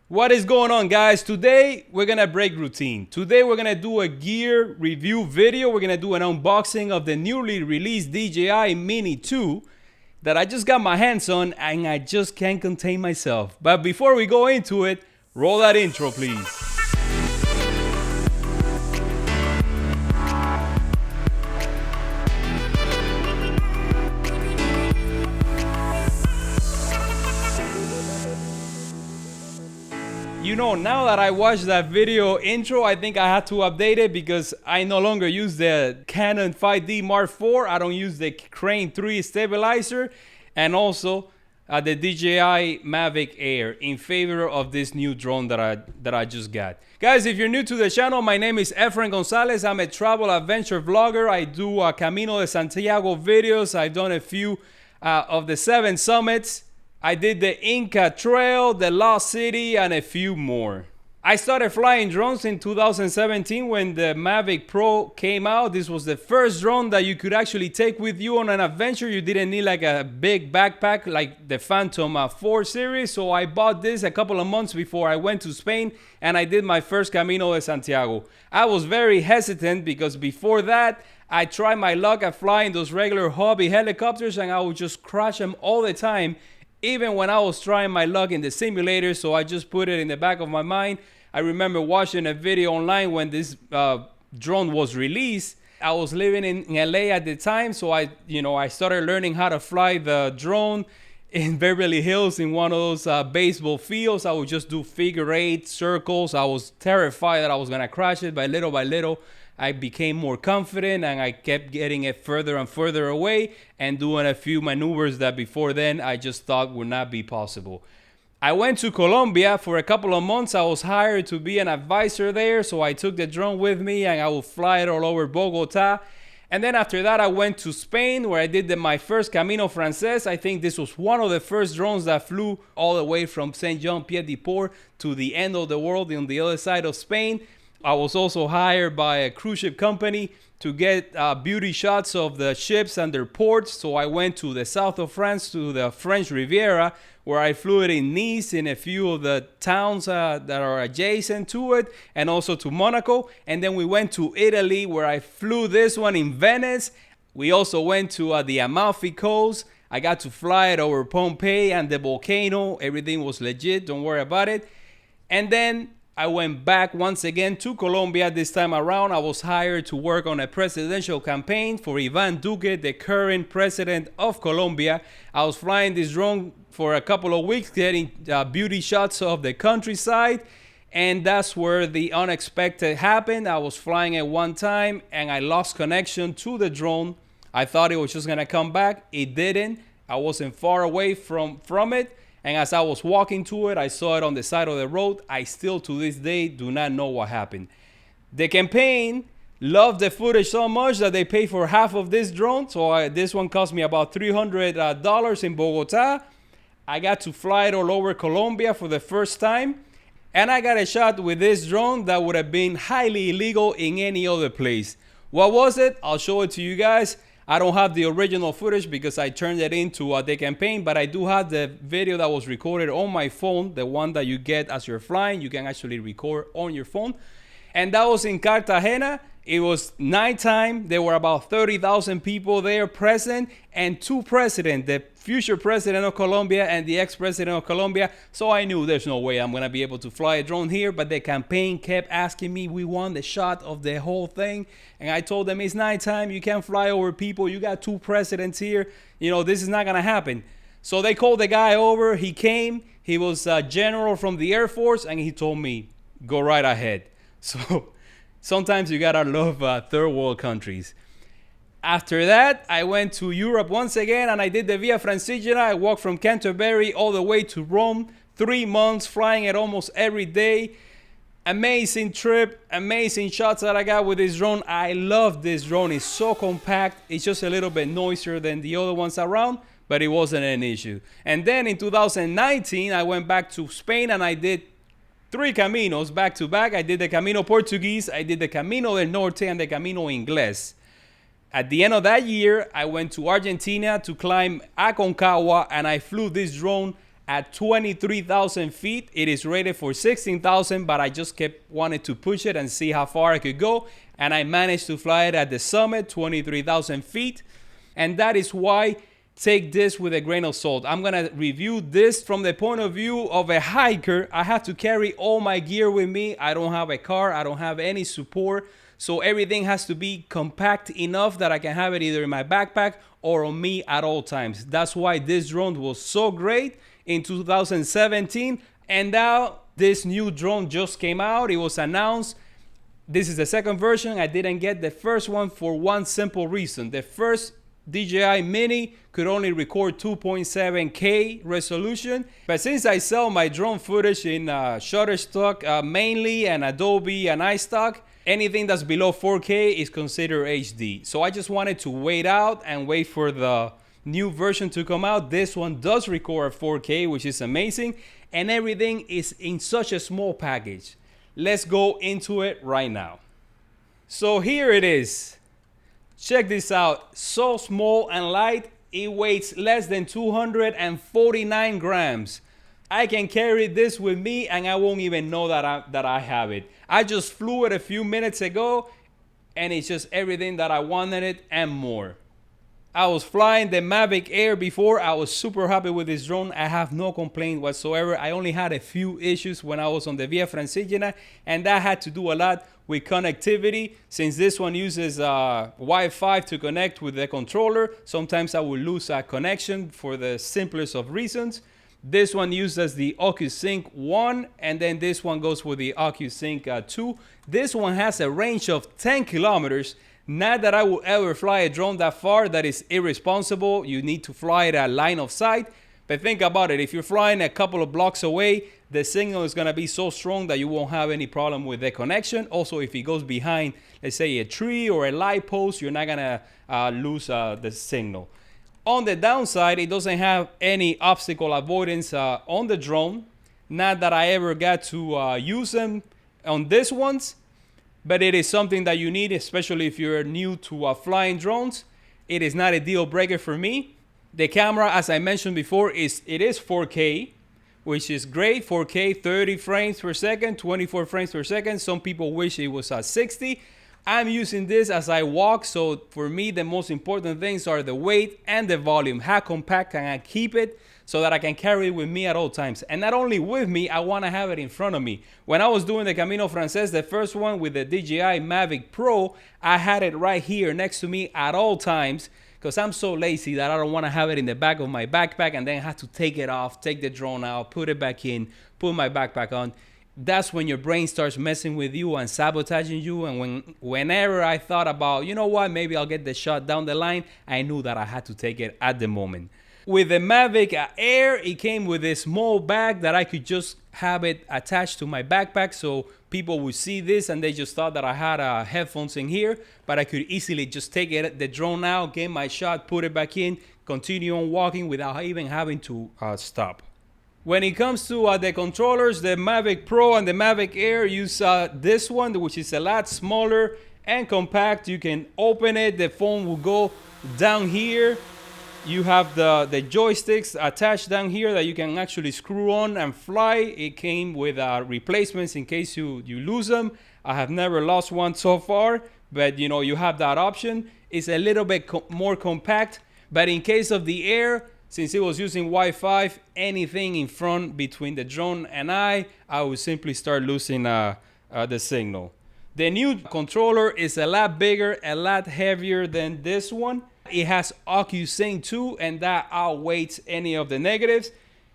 What is going on, guys? Today we're gonna break routine. Today we're gonna do a gear review video. We're gonna do an unboxing of the newly released DJI Mini 2 that I just got my hands on and I just can't contain myself. But before we go into it, roll that intro, please. You know, now that I watched that video intro, I think I had to update it because I no longer use the Canon 5D Mark IV. I don't use the Crane 3 stabilizer, and also the DJI Mavic Air in favor of this new drone that I just got. Guys, if you're new to the channel, my name is Efren Gonzalez. I'm a travel adventure vlogger. I do Camino de Santiago videos. I've done a few of the 7 summits. I did the Inca Trail, the Lost City, and a few more. I started flying drones in 2017 when the Mavic Pro came out. This was the first drone that you could actually take with you on an adventure. You didn't need like a big backpack like the Phantom 4 series. So I bought this a couple of months before I went to Spain and I did my first Camino de Santiago. I was very hesitant because before that, I tried my luck at flying those regular hobby helicopters and I would just crash them all the time. Even when I was trying my luck in the simulator, so I just put it in the back of my mind. I remember watching a video online when this drone was released. I was living in LA at the time, so I started learning how to fly the drone in Beverly Hills in one of those baseball fields. I would just do figure 8 circles. I was terrified that I was gonna crash it, but little by little, I became more confident and I kept getting it further and further away and doing a few maneuvers that before then I just thought would not be possible. I went to Colombia for a couple of months. I was hired to be an advisor there, so I took the drone with me and I would fly it all over Bogota. And then after that, I went to Spain where I did my first Camino Frances. I think this was one of the first drones that flew all the way from Saint-Jean-Pied-de-Port to the end of the world on the other side of Spain. I was also hired by a cruise ship company to get beauty shots of the ships and their ports. So I went to the south of France, to the French Riviera, where I flew it in Nice, in a few of the towns that are adjacent to it, and also to Monaco. And then we went to Italy, where I flew this one in Venice. We also went to the Amalfi Coast. I got to fly it over Pompeii and the volcano. Everything was legit, don't worry about it. And then I went back once again to Colombia. This time around, I was hired to work on a presidential campaign for Iván Duque, the current president of Colombia. I was flying this drone for a couple of weeks, getting beauty shots of the countryside. And that's where the unexpected happened. I was flying it one time and I lost connection to the drone. I thought it was just gonna come back. It didn't. I wasn't far away from it. And as I was walking to it, I saw it on the side of the road. I still, to this day, do not know what happened. The campaign loved the footage so much that they paid for half of this drone. So this one cost me about $300 in Bogota. I got to fly it all over Colombia for the first time. And I got a shot with this drone that would have been highly illegal in any other place. What was it? I'll show it to you guys. I don't have the original footage because I turned it into the campaign, but I do have the video that was recorded on my phone, the one that you get as you're flying. You can actually record on your phone. And that was in Cartagena. It was nighttime. There were about 30,000 people there present and 2 presidents, the future president of Colombia and the ex-president of Colombia. So I knew there's no way I'm going to be able to fly a drone here. But the campaign kept asking me, we want the shot of the whole thing. And I told them, it's nighttime. You can't fly over people. You got 2 presidents here. You know, this is not going to happen. So they called the guy over. He came. He was a general from the Air Force. And he told me, go right ahead. So sometimes you gotta love third world countries. After that, I went to Europe once again and I did the Via Francigena. I walked from Canterbury all the way to Rome. 3 months flying it almost every day. Amazing trip, amazing shots that I got with this drone. I love this drone. It's so compact. It's just a little bit noisier than the other ones around, but it wasn't an issue. And then in 2019, I went back to Spain and I did 3 Caminos back to back. I did the Camino Portuguese, I did the Camino del Norte, and the Camino Inglés. At the end of that year, I went to Argentina to climb Aconcagua, and I flew this drone at 23,000 feet. It is rated for 16,000, but I just kept wanting to push it and see how far I could go. And I managed to fly it at the summit, 23,000 feet. And that is why take this with a grain of salt. I'm gonna review this from the point of view of a hiker. I have to carry all my gear with me. I don't have a car. I don't have any support. So everything has to be compact enough that I can have it either in my backpack or on me at all times. That's why this drone was so great in 2017. And now this new drone just came out. It was announced. This is the second version. I didn't get the first one for one simple reason. The first DJI Mini could only record 2.7K resolution, but since I sell my drone footage in Shutterstock mainly, and Adobe and iStock, anything that's below 4K is considered HD. So I just wanted to wait out and wait for the new version to come out. This one does record 4K, which is amazing, and everything is in such a small package. Let's go into it right now. So here it is. Check this out. So small and light, it weighs less than 249 grams. I can carry this with me and I won't even know that I have it. I just flew it a few minutes ago and it's just everything that I wanted it and more. I was flying the Mavic Air before. I was super happy with this drone. I have no complaint whatsoever. I only had a few issues when I was on the Via Francigena, and that had to do a lot with connectivity. Since this one uses Wi-Fi to connect with the controller, sometimes I will lose a connection for the simplest of reasons. This one uses the OcuSync 1, and then this one goes with the OcuSync 2. This one has a range of 10 kilometers. Not that I will ever fly a drone that far. That is irresponsible. You need to fly it at line of sight. But think about it. If you're flying a couple of blocks away, the signal is going to be so strong that you won't have any problem with the connection. Also, if it goes behind, let's say, a tree or a light post, you're not going to lose the signal. On the downside, it doesn't have any obstacle avoidance on the drone. Not that I ever got to use them on these ones. But it is something that you need, especially if you're new to flying drones. It is not a deal breaker for me. The camera, as I mentioned before, it is 4K, which is great. 4K, 30 frames per second, 24 frames per second. Some people wish it was 60. I'm using this as I walk, so for me, the most important things are the weight and the volume. How compact can I keep it so that I can carry it with me at all times? And not only with me, I want to have it in front of me. When I was doing the Camino Frances, the first one with the DJI Mavic Pro, I had it right here next to me at all times because I'm so lazy that I don't want to have it in the back of my backpack and then have to take it off, take the drone out, put it back in, put my backpack on. That's when your brain starts messing with you and sabotaging you. And whenever I thought about, you know what, maybe I'll get the shot down the line, I knew that I had to take it at the moment. With the Mavic Air, it came with a small bag that I could just have it attached to my backpack, so people would see this and they just thought that I had headphones in here, but I could easily just take the drone out, get my shot, put it back in, continue on walking without even having to stop. When it comes to the controllers, the Mavic Pro and the Mavic Air use this one, which is a lot smaller and compact. You can open it, the phone will go down here. You have the joysticks attached down here that you can actually screw on and fly. It came with replacements in case you lose them. I have never lost one so far, but you know, you have that option. It's a little bit more compact, but in case of the Air, since it was using Wi-Fi, anything in front between the drone and I would simply start losing the signal. The new controller is a lot bigger, a lot heavier than this one. It has OcuSync 2, and that outweighs any of the negatives.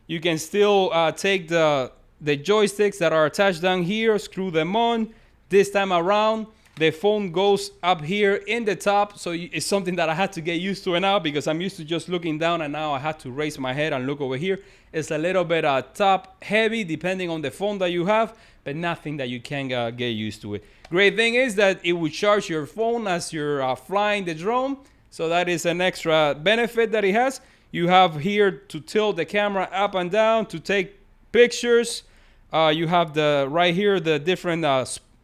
You can still take the joysticks that are attached down here, screw them on. This time around, the phone goes up here in the top, so it's something that I had to get used to now because I'm used to just looking down, and now I have to raise my head and look over here. It's a little bit top heavy depending on the phone that you have, but nothing that you can get used to it. Great thing is that it will charge your phone as you're flying the drone, so that is an extra benefit that it has. You have here to tilt the camera up and down to take pictures. You have right here the different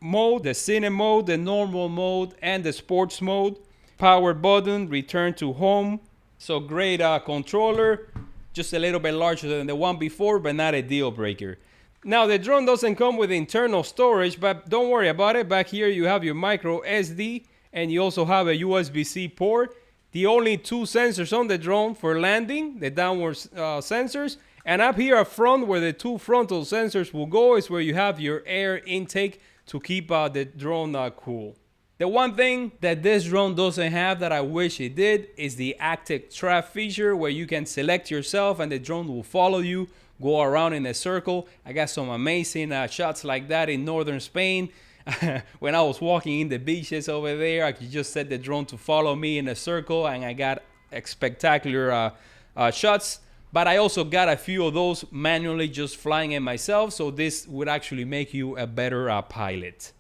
mode, the cine mode, the normal mode, and the sports mode. Power button, return to home. So great controller. just a little bit larger than the one before, but not a deal breaker. Now the drone doesn't come with internal storage, but don't worry about it. Back here you have your micro SD, and you also have a USB-C port. The only two sensors on the drone for landing, the downward sensors, and up here up front where the two frontal sensors will go is where you have your air intake to keep the drone cool. The one thing that this drone doesn't have that I wish it did is the active trap feature, where you can select yourself and the drone will follow you, go around in a circle. I got some amazing shots like that in northern Spain. When I was walking in the beaches over there, I could just set the drone to follow me in a circle, and I got spectacular shots. But I also got a few of those manually just flying it myself, so this would actually make you a better pilot.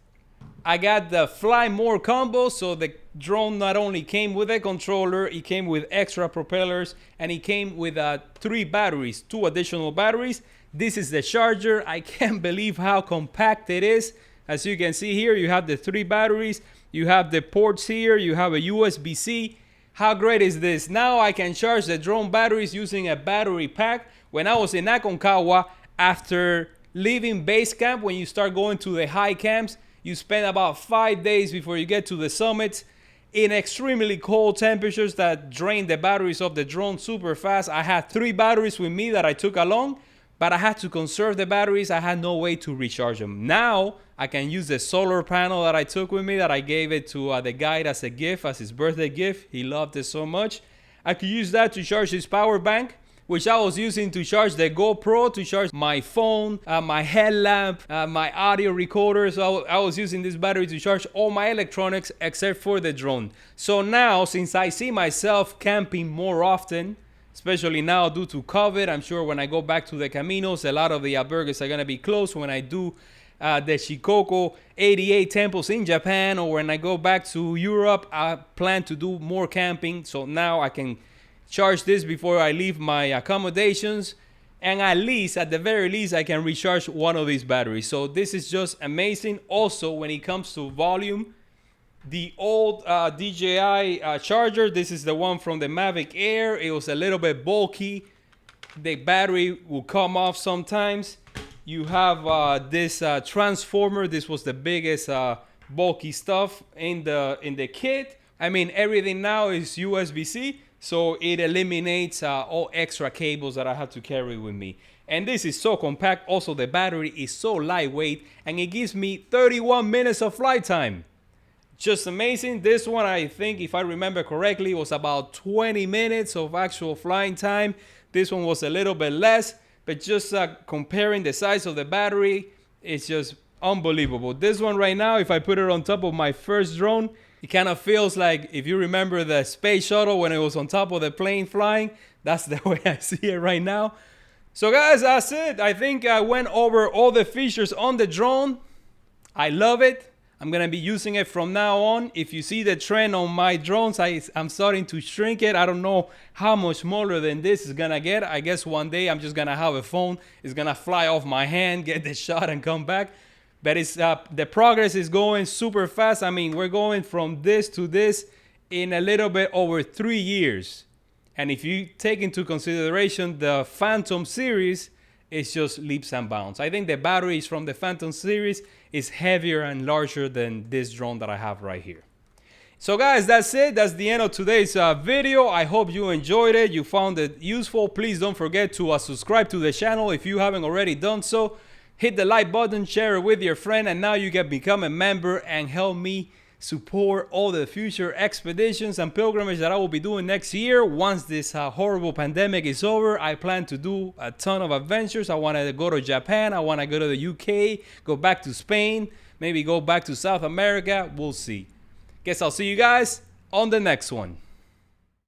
I got the Fly More combo, so the drone not only came with a controller, it came with extra propellers, and it came with 3 batteries, 2 additional batteries. This is the charger. I can't believe how compact it is. As you can see here, you have the 3 batteries, you have the ports here, you have a USB-C. How great is this? Now I can charge the drone batteries using a battery pack. When I was in Aconcagua, after leaving base camp, when you start going to the high camps, you spend about 5 days before you get to the summits in extremely cold temperatures that drain the batteries of the drone super fast. I had 3 batteries with me that I took along, but I had to conserve the batteries. I had no way to recharge them. Now I can use the solar panel that I took with me, that I gave it to the guide as a gift, as his birthday gift. He loved it so much. I could use that to charge his power bank, which I was using to charge the GoPro, to charge my phone, my headlamp, my audio recorder. So I was using this battery to charge all my electronics except for the drone. So now, since I see myself camping more often, especially now due to COVID, I'm sure when I go back to the Caminos, a lot of the albergues are going to be closed. When I do the Shikoku 88 temples in Japan, or when I go back to Europe, I plan to do more camping. So now I can charge this before I leave my accommodations, and at the very least, I can recharge one of these batteries. So this is just amazing. Also, when it comes to volume, the old DJI charger, this is the one from the Mavic Air. It was a little bit bulky. The battery will come off sometimes. You have this transformer. This was the biggest bulky stuff in the kit. I mean, everything now is USB-C, so it eliminates all extra cables that I have to carry with me. And this is so compact. Also, the battery is so lightweight, and it gives me 31 minutes of flight time. Just amazing. This one, I think, if I remember correctly, was about 20 minutes of actual flying time. This one was a little bit less, but just comparing the size of the battery, it's just unbelievable. This one right now, if I put it on top of my first drone, it kind of feels like, if you remember the space shuttle when it was on top of the plane flying, that's the way I see it right now. So guys, that's it. I think I went over all the features on the drone. I love it. I'm going to be using it from now on. If you see the trend on my drones, I'm starting to shrink it. I don't know how much smaller than this is going to get. I guess one day I'm just going to have a phone. It's going to fly off my hand, get the shot, and come back. But it's the progress is going super fast. I mean, we're going from this to this in a little bit over 3 years. And if you take into consideration the Phantom series, it's just leaps and bounds. I think the batteries from the Phantom series is heavier and larger than this drone that I have right here. So guys, that's it. That's the end of today's video. I hope you enjoyed it. You found it useful. Please don't forget to subscribe to the channel if you haven't already done so. Hit the like button, share it with your friend, and now you can become a member and help me support all the future expeditions and pilgrimages that I will be doing next year. Once this horrible pandemic is over, I plan to do a ton of adventures. I want to go to Japan. I want to go to the UK, go back to Spain, maybe go back to South America. We'll see. Guess I'll see you guys on the next one.